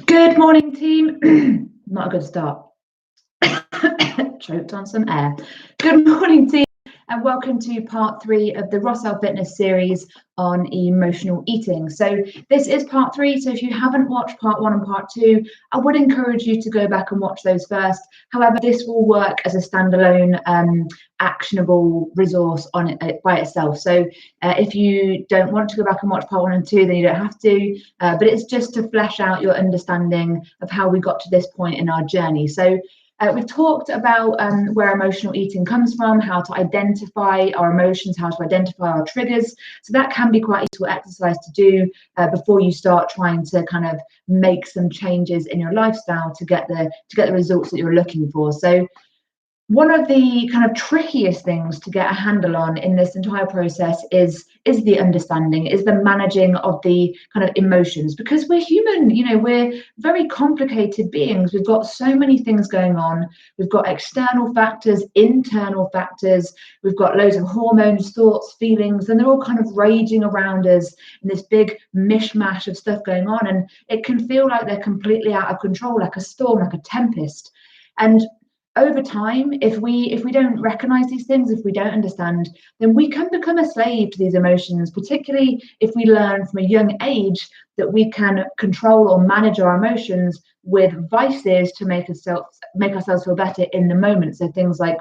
Good morning, team. Not a good start. Choked on some air. Good morning, team, and welcome to part 3 of the Rossell Fitness series on emotional eating. So this is part 3. So if you haven't watched part 1 and part 2, I would encourage you to go back and watch those first. However, this will work as a standalone actionable resource on it by itself. So if you don't want to go back and watch part 1 and 2, then you don't have to, but it's just to flesh out your understanding of how we got to this point in our journey. So we've talked about where emotional eating comes from, how to identify our emotions, how to identify our triggers. So that can be quite a useful exercise to do before you start trying to kind of make some changes in your lifestyle to get the results that you're looking for. So one of the kind of trickiest things to get a handle on in this entire process is the understanding, is the managing of the kind of emotions, because we're human, we're very complicated beings. We've got so many things going on. We've got external factors, internal factors. We've got loads of hormones, thoughts, feelings, and they're all kind of raging around us in this big mishmash of stuff going on. And it can feel like they're completely out of control, like a storm, like a tempest. And over time, if we don't recognize these things, if we don't understand, then we can become a slave to these emotions, particularly if we learn from a young age that we can control or manage our emotions with vices to make ourselves feel better in the moment. So things like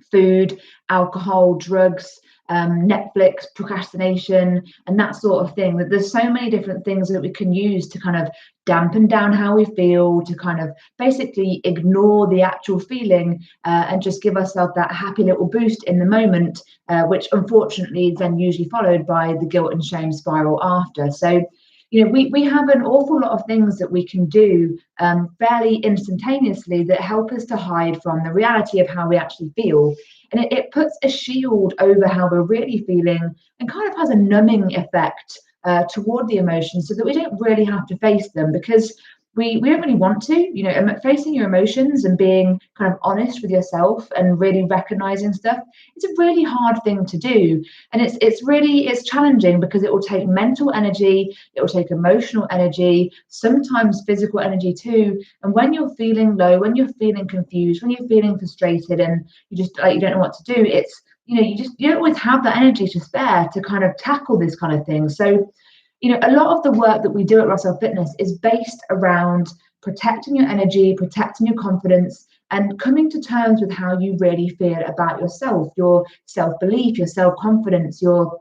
food, alcohol, drugs, Netflix, procrastination, and that sort of thing. That there's so many different things that we can use to kind of dampen down how we feel, to kind of basically ignore the actual feeling and just give ourselves that happy little boost in the moment, which unfortunately is then usually followed by the guilt and shame spiral after. So we have an awful lot of things that we can do fairly instantaneously that help us to hide from the reality of how we actually feel. And it puts a shield over how we're really feeling and kind of has a numbing effect toward the emotions, so that we don't really have to face them, because we don't really want to. Facing your emotions and being kind of honest with yourself and really recognizing stuff, it's a really hard thing to do. And it's challenging, because it will take mental energy, it will take emotional energy, sometimes physical energy too. And when you're feeling low, when you're feeling confused, when you're feeling frustrated and you don't know what to do, it's you don't always have that energy to spare to kind of tackle this kind of thing. So a lot of the work that we do at Rossell Fitness is based around protecting your energy, protecting your confidence, and coming to terms with how you really feel about yourself, your self-belief, your self-confidence, your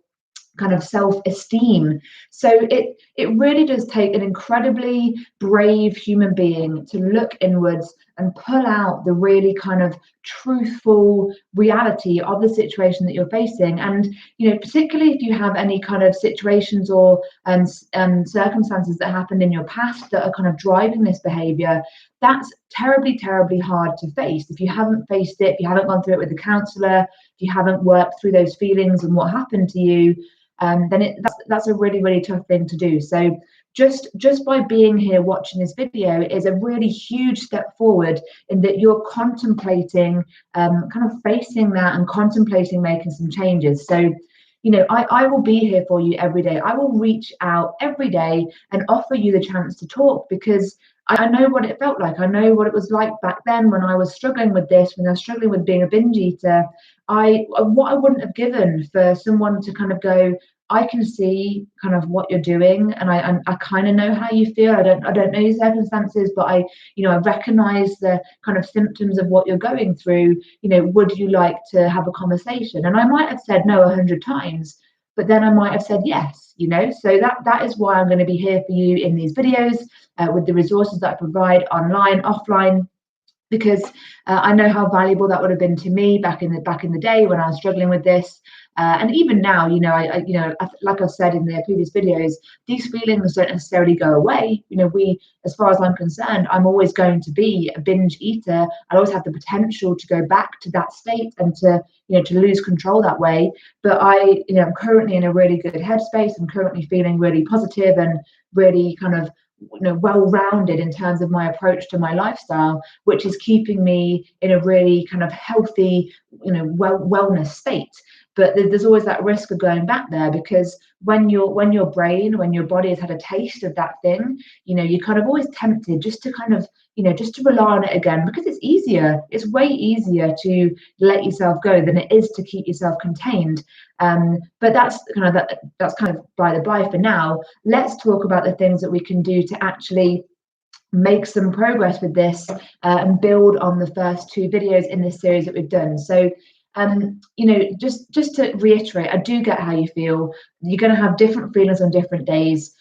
kind of self-esteem. So it really does take an incredibly brave human being to look inwards and pull out the really kind of truthful reality of the situation that you're facing. And particularly if you have any kind of situations or circumstances that happened in your past that are kind of driving this behavior, that's terribly, terribly hard to face. If you haven't faced it, if you haven't gone through it with a counselor, if you haven't worked through those feelings and what happened to you, then that's a really, really tough thing to do. So just by being here watching this video is a really huge step forward, in that you're contemplating kind of facing that and contemplating making some changes. So I will be here for you every day. I will reach out every day and offer you the chance to talk, because I know what it felt like. I know what it was like back then when I was struggling with this, when I was struggling with being a binge eater. What I wouldn't have given for someone to kind of go, I can see kind of what you're doing, and I kind of know how you feel. I don't know your circumstances, but I recognize the kind of symptoms of what you're going through. Would you like to have a conversation? And I might have said no 100 times, but then I might have said yes. So that is why I'm going to be here for you in these videos with the resources that I provide online, offline, because I know how valuable that would have been to me back in the day when I was struggling with this. And even now, like I've said in the previous videos, these feelings don't necessarily go away. As far as I'm concerned, I'm always going to be a binge eater. I always have the potential to go back to that state and to lose control that way. But I'm currently in a really good headspace. I'm currently feeling really positive and really kind of well-rounded in terms of my approach to my lifestyle, which is keeping me in a really kind of healthy wellness state. but there's always that risk of going back there, because when your body has had a taste of that thing, you're kind of always tempted just to kind of, just to rely on it again, because it's easier. It's way easier to let yourself go than it is to keep yourself contained. But that's kind of by the by for now. Let's talk about the things that we can do to actually make some progress with this, and build on the first 2 videos in this series that we've done. So just to reiterate, I do get how you feel. You're going to have different feelings on different days,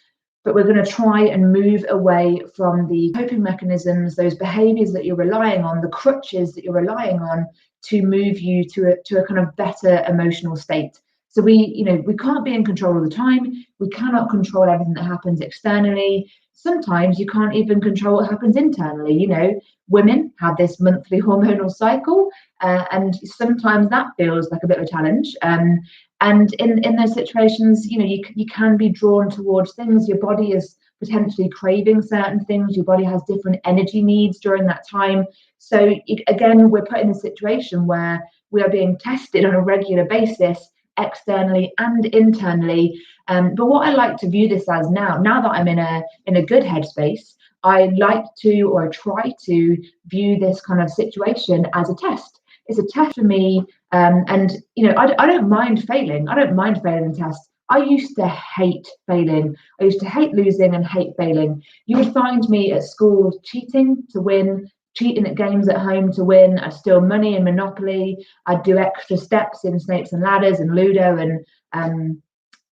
but we're going to try and move away from the coping mechanisms, those behaviors that you're relying on, the crutches that you're relying on, to move you to a kind of better emotional state. So we can't be in control all the time. We cannot control everything that happens externally. Sometimes you can't even control what happens internally. Women have this monthly hormonal cycle, and sometimes that feels like a bit of a challenge. And in those situations, you can be drawn towards things. Your body is potentially craving certain things. Your body has different energy needs during that time. So again, we're put in a situation where we are being tested on a regular basis, externally and internally. But what I like to view this as now that I'm in a good headspace, I like to, or try to view this kind of situation as a test. It's a test for me, and I don't mind failing. I don't mind failing in tests. I used to hate failing. I used to hate losing and hate failing. You would find me at school cheating to win, cheating at games at home to win. I'd steal money in Monopoly. I'd do extra steps in Snakes and Ladders and Ludo and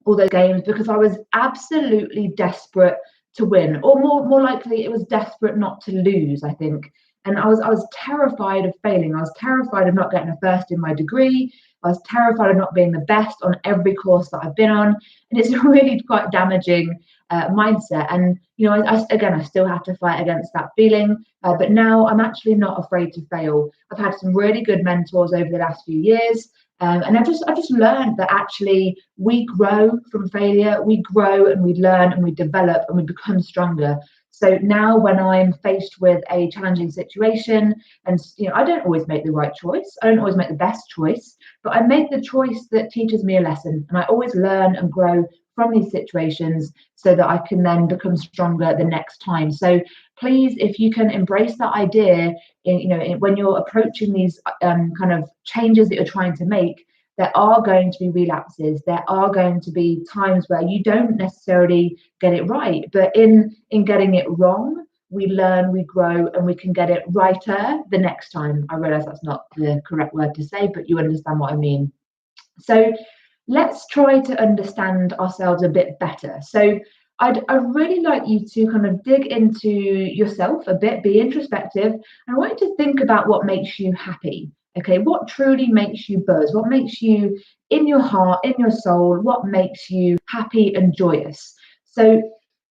all those games, because I was absolutely desperate to win, or more likely, it was desperate not to lose, I think. And I was terrified of failing. I was terrified of not getting a first in my degree. I was terrified of not being the best on every course that I've been on. And it's a really quite damaging mindset. And, I still have to fight against that feeling. But now I'm actually not afraid to fail. I've had some really good mentors over the last few years. And I've just learned that actually we grow from failure. We grow and we learn and we develop and we become stronger. So now when I'm faced with a challenging situation, and I don't always make the right choice, I don't always make the best choice, but I make the choice that teaches me a lesson, and I always learn and grow from these situations so that I can then become stronger the next time. So please, if you can embrace that idea, when you're approaching these kind of changes that you're trying to make, there are going to be relapses. There are going to be times where you don't necessarily get it right, but in getting it wrong, we learn, we grow, and we can get it righter the next time. I realize that's not the correct word to say, but you understand what I mean. So let's try to understand ourselves a bit better. So I'd really like you to kind of dig into yourself a bit, be introspective, and I want you to think about what makes you happy. Okay, what truly makes you buzz? What makes you, in your heart, in your soul, what makes you happy and joyous? So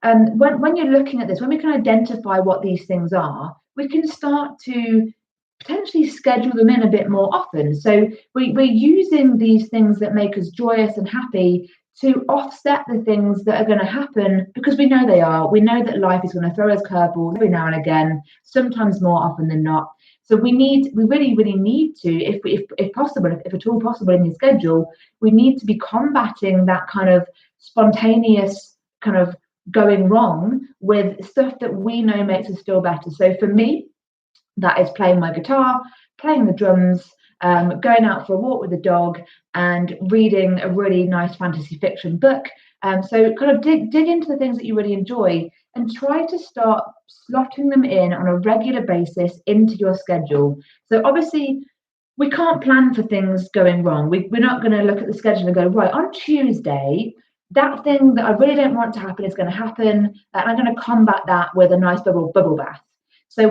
when you're looking at this, when we can identify what these things are, we can start to potentially schedule them in a bit more often. So we're using these things that make us joyous and happy to offset the things that are going to happen, because we know they are. We know that life is going to throw us curveballs every now and again, sometimes more often than not. So we really, really need to, if possible, if at all possible in your schedule, we need to be combating that kind of spontaneous kind of going wrong with stuff that we know makes us feel better. So for me, that is playing my guitar, playing the drums, going out for a walk with the dog, and reading a really nice fantasy fiction book. So kind of dig into the things that you really enjoy, and try to start slotting them in on a regular basis into your schedule. So obviously, we can't plan for things going wrong. We're not going to look at the schedule and go, right, on Tuesday, that thing that I really don't want to happen is going to happen, and I'm going to combat that with a nice bubble bath. So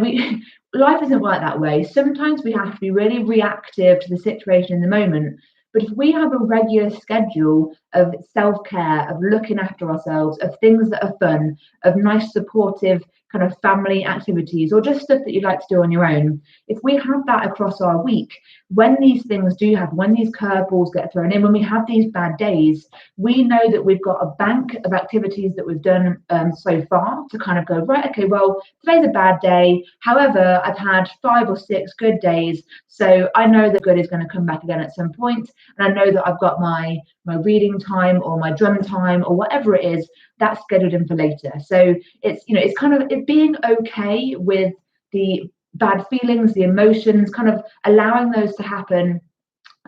life isn't like that way. Sometimes we have to be really reactive to the situation in the moment. But if we have a regular schedule of self-care, of looking after ourselves, of things that are fun, of nice supportive kind of family activities, or just stuff that you'd like to do on your own, if we have that across our week, when these things do happen, when these curveballs get thrown in, when we have these bad days, we know that we've got a bank of activities that we've done so far to kind of go, right, okay, well, today's a bad day. However, I've had 5 or 6 good days. So I know that good is going to come back again at some point. And I know that I've got my reading time or my drum time or whatever it is, that's scheduled in for later. So it's kind of it being okay with the bad feelings, the emotions, kind of allowing those to happen,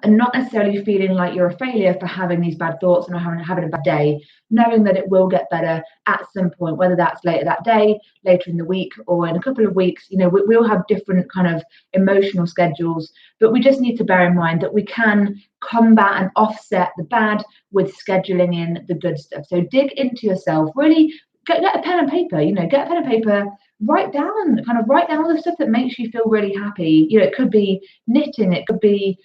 and not necessarily feeling like you're a failure for having these bad thoughts and having a bad day, knowing that it will get better at some point, whether that's later that day, later in the week, or in a couple of weeks. We'll have different kind of emotional schedules, but we just need to bear in mind that we can combat and offset the bad with scheduling in the good stuff. So dig into yourself, really get a pen and paper, get a pen and paper, write down all the stuff that makes you feel really happy. It could be knitting, it could be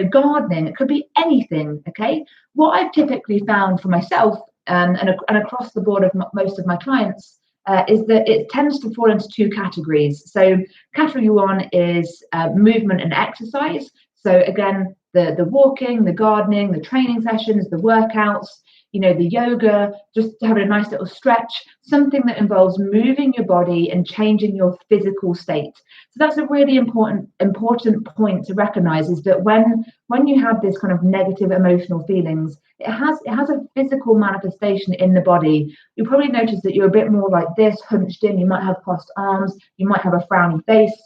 gardening, it could be anything. Okay, what I've typically found for myself and across the board of most of my clients is that it tends to fall into 2 categories. So category 1 is movement and exercise. So again, the walking, the gardening, the training sessions, the workouts, the yoga, just having a nice little stretch, something that involves moving your body and changing your physical state. So that's a really important point to recognize, is that when you have this kind of negative emotional feelings, it has a physical manifestation in the body. You'll probably notice that you're a bit more like this, hunched in. You might have crossed arms. You might have a frowny face.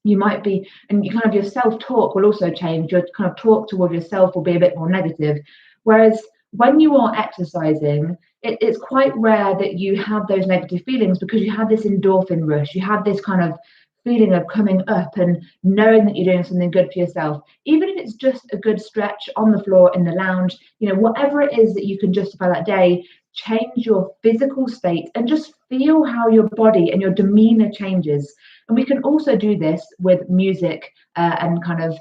You might be, and you kind of, your self-talk will also change. Your kind of talk toward yourself will be a bit more negative. Whereas when you are exercising, it's quite rare that you have those negative feelings, because you have this endorphin rush. You have this kind of feeling of coming up and knowing that you're doing something good for yourself. Even if it's just a good stretch on the floor in the lounge, whatever it is that you can justify that day, change your physical state and just feel how your body and your demeanor changes. And we can also do this with music and kind of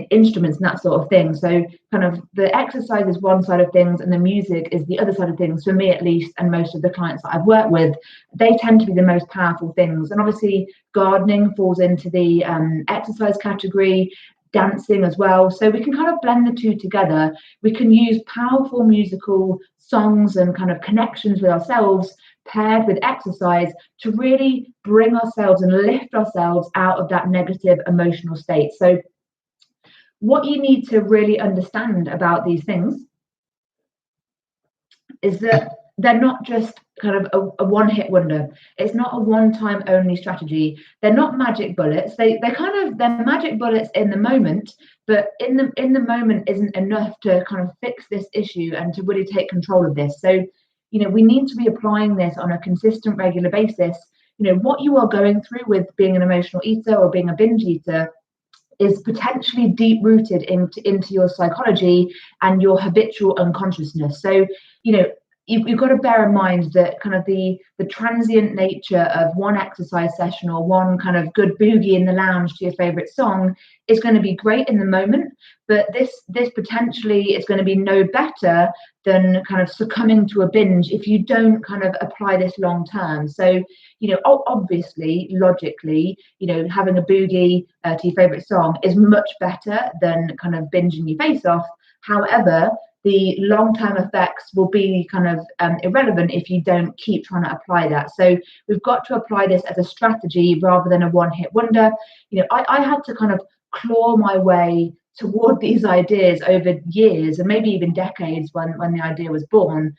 instruments and that sort of thing. So kind of the exercise is one side of things and the music is the other side of things, for me at least, and most of the clients that I've worked with. They tend to be the most powerful things. And obviously gardening falls into the exercise category, dancing as well. So we can kind of blend the 2 together. We can use powerful musical songs and kind of connections with ourselves paired with exercise to really bring ourselves and lift ourselves out of that negative emotional state. So what you need to really understand about these things is that they're not just kind of a one-hit wonder. It's not a one-time only strategy. They're not magic bullets. They're magic bullets in the moment, but in the moment isn't enough to kind of fix this issue and to really take control of this. So, we need to be applying this on a consistent, regular basis. What you are going through with being an emotional eater or being a binge eater is potentially deep rooted into your psychology and your habitual unconsciousness. So, you've got to bear in mind that kind of the transient nature of one exercise session or one kind of good boogie in the lounge to your favorite song is going to be great in the moment, but this potentially is going to be no better than kind of succumbing to a binge if you don't kind of apply this long term. So, obviously, logically, having a boogie to your favorite song is much better than kind of binging your face off. However, the long-term effects will be kind of irrelevant if you don't keep trying to apply that. So we've got to apply this as a strategy rather than a one-hit wonder. I had to kind of claw my way toward these ideas over years and maybe even decades when the idea was born.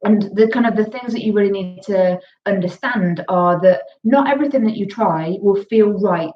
And the kind of the things that you really need to understand are that not everything that you try will feel right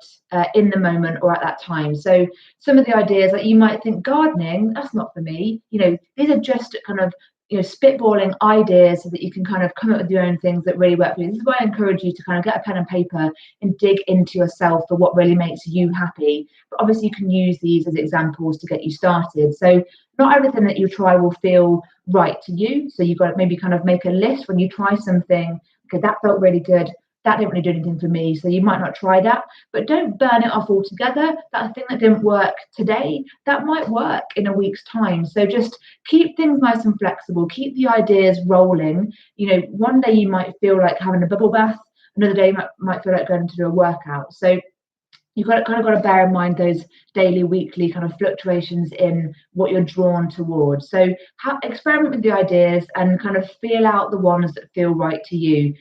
in the moment or at that time. So some of the ideas that you might think, gardening, that's not for me. These are just kind of spitballing ideas so that you can kind of come up with your own things that really work for you. This is why I encourage you to kind of get a pen and paper and dig into yourself for what really makes you happy. But obviously you can use these as examples to get you started. So not everything that you try will feel right to you. So you've got to maybe kind of make a list when you try something. Okay, that felt really good. That didn't really do anything for me. So you might not try that, but don't burn it off altogether. That thing that didn't work today, that might work in a week's time. So just keep things nice and flexible. Keep the ideas rolling. One day you might feel like having a bubble bath. Another day you might feel like going to do a workout. So you've got to bear in mind those daily, weekly kind of fluctuations in what you're drawn towards. So experiment with the ideas and kind of feel out the ones that feel right to you.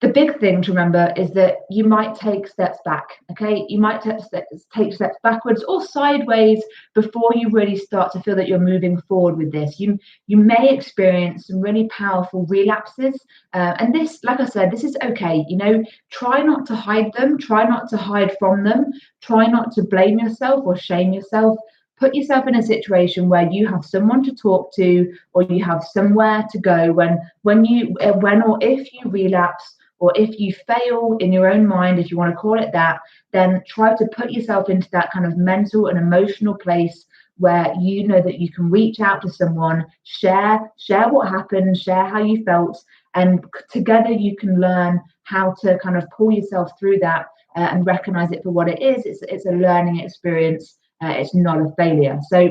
The big thing to remember is that you might take steps back, okay? You might take steps backwards or sideways before you really start to feel that you're moving forward with this. You may experience some really powerful relapses. And this, like I said, this is okay. Try not to hide them. Try not to hide from them. Try not to blame yourself or shame yourself. Put yourself in a situation where you have someone to talk to, or you have somewhere to go when or if you relapse, or if you fail in your own mind, if you want to call it that, then try to put yourself into that kind of mental and emotional place where you know that you can reach out to someone, share what happened, share how you felt, and together you can learn how to kind of pull yourself through that and recognize it for what it is. It's a learning experience. It's not a failure. So,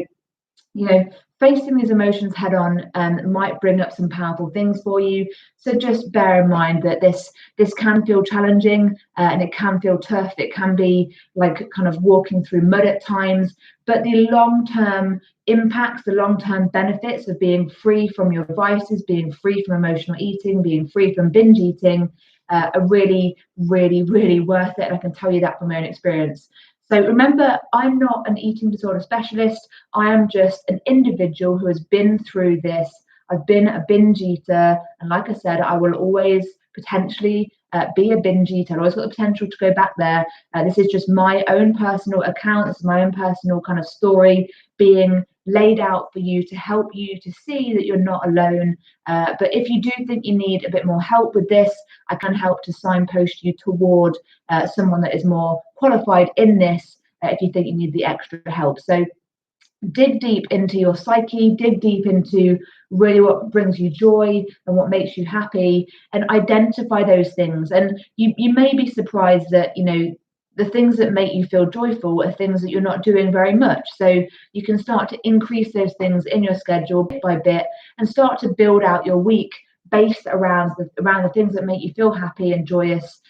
facing these emotions head on might bring up some powerful things for you. So just bear in mind that this can feel challenging and it can feel tough. It can be like kind of walking through mud at times, but the long-term impacts, the long-term benefits of being free from your vices, being free from emotional eating, being free from binge eating are really, really, really worth it. And I can tell you that from my own experience. So remember, I'm not an eating disorder specialist. I am just an individual who has been through this. I've been a binge eater. And like I said, I will always potentially be a binge eater. I've always got the potential to go back there. This is just my own personal account. It's my own personal kind of story being laid out for you to help you to see that you're not alone. But if you do think you need a bit more help with this, I can help to signpost you toward someone that is more qualified in this if you think you need the extra help. So dig deep into your psyche, dig deep into really what brings you joy and what makes you happy, and identify those things. And you may be surprised that the things that make you feel joyful are things that you're not doing very much. So you can start to increase those things in your schedule bit by bit and start to build out your week based around the things that make you feel happy and joyous,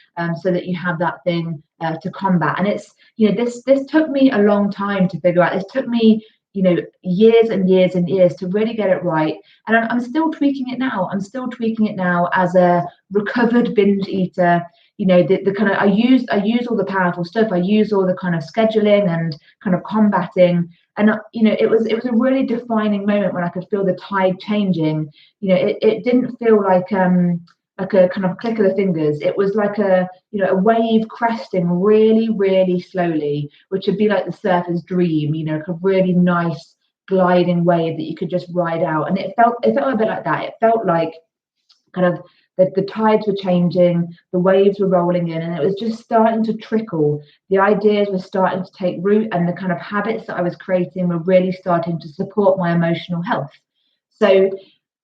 so that you have that thing to combat. And it's this took me a long time to figure out. This took me years and years and years to really get it right. And I'm still tweaking it now. I'm still tweaking it now as a recovered binge eater. The kind of I use all the powerful stuff. I use all the kind of scheduling and kind of combating. And it was a really defining moment when I could feel the tide changing. It didn't feel like a kind of click of the fingers. It was like a wave cresting really, really slowly, which would be like the surfer's dream, like a really nice gliding wave that you could just ride out. And it felt a bit like that. It felt like kind of the tides were changing, the waves were rolling in, and it was just starting to trickle. The ideas were starting to take root, and the kind of habits that I was creating were really starting to support my emotional health. So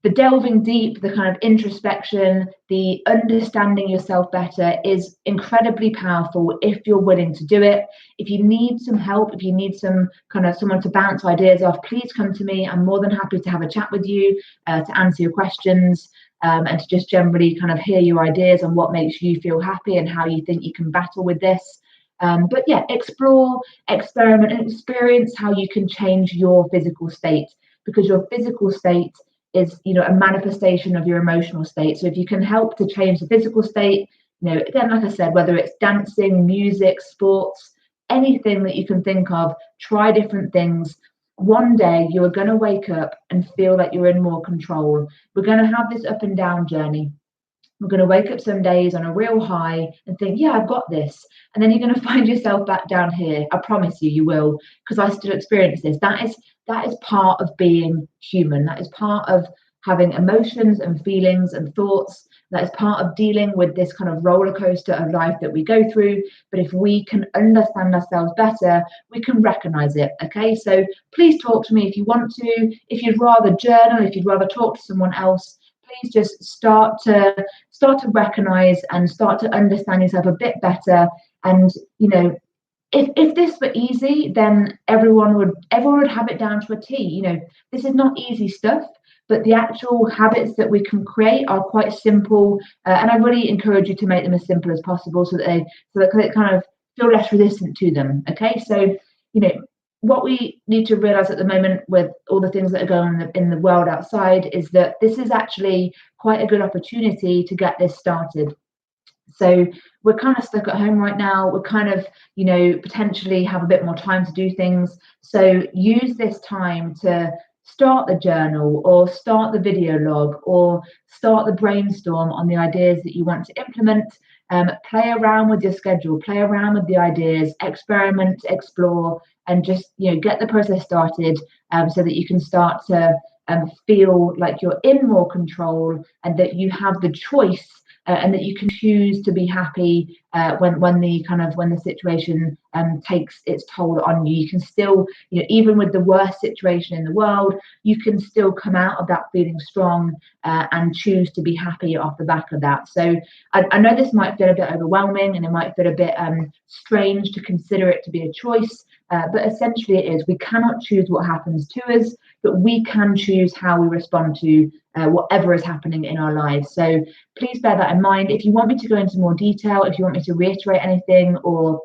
the delving deep, the kind of introspection, the understanding yourself better is incredibly powerful if you're willing to do it. If you need some help, if you need some kind of someone to bounce ideas off, please come to me. I'm more than happy to have a chat with you, to answer your questions, and to just generally kind of hear your ideas on what makes you feel happy and how you think you can battle with this. But yeah, explore, experiment, and experience how you can change your physical state, because your physical state is a manifestation of your emotional state. So if you can help to change the physical state, again, like I said, whether it's dancing, music, sports, anything that you can think of, try different things. One day you are going to wake up and feel like you're in more control. We're going to have this up and down journey. We're going to wake up some days on a real high and think, yeah, I've got this. And then you're going to find yourself back down here. I promise you will, because I still experience this. That is part of being human. That is part of having emotions and feelings and thoughts. That is part of dealing with this kind of roller coaster of life that we go through. But if we can understand ourselves better, we can recognize it. Okay, so please talk to me if you want to. If you'd rather journal, if you'd rather talk to someone else, please just start to recognize and start to understand yourself a bit better. And if this were easy, then everyone would have it down to a T. This is not easy stuff, but the actual habits that we can create are quite simple. And I really encourage you to make them as simple as possible, so that it kind of feel less resistant to them. Okay, so what we need to realize at the moment with all the things that are going on in the world outside is that this is actually quite a good opportunity to get this started. So we're kind of stuck at home right now. We're kind of, potentially have a bit more time to do things. So use this time to start the journal, or start the video log, or start the brainstorm on the ideas that you want to implement. Play around with your schedule, play around with the ideas, experiment, explore, and just get the process started, so that you can start to feel like you're in more control, and that you have the choice, and that you can choose to be happy when the situation takes its toll on you. You can still, even with the worst situation in the world, you can still come out of that feeling strong, and choose to be happy off the back of that. So I know this might feel a bit overwhelming, and it might feel a bit strange to consider it to be a choice, but essentially it is. We cannot choose what happens to us, but we can choose how we respond to whatever is happening in our lives. So please bear that in mind. If you want me to go into more detail, if you want me to reiterate anything, or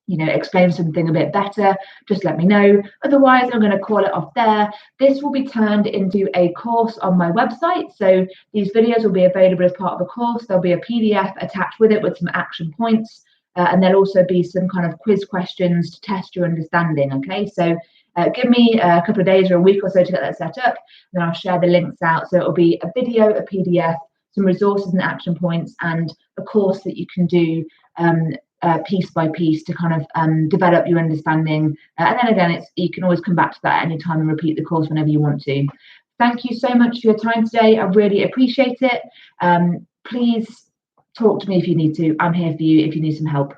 explain something a bit better, just let me know. Otherwise, I'm going to call it off there. This will be turned into a course on my website. So these videos will be available as part of a course. There'll be a PDF attached with it with some action points, and there'll also be some kind of quiz questions to test your understanding. Okay, so give me a couple of days or a week or so to get that set up, and then I'll share the links out. So it'll be a video, a PDF, some resources and action points, and a course that you can do piece by piece to kind of develop your understanding. And then again, you can always come back to that at any time and repeat the course whenever you want to. Thank you so much for your time today. I really appreciate it. Please talk to me if you need to. I'm here for you if you need some help.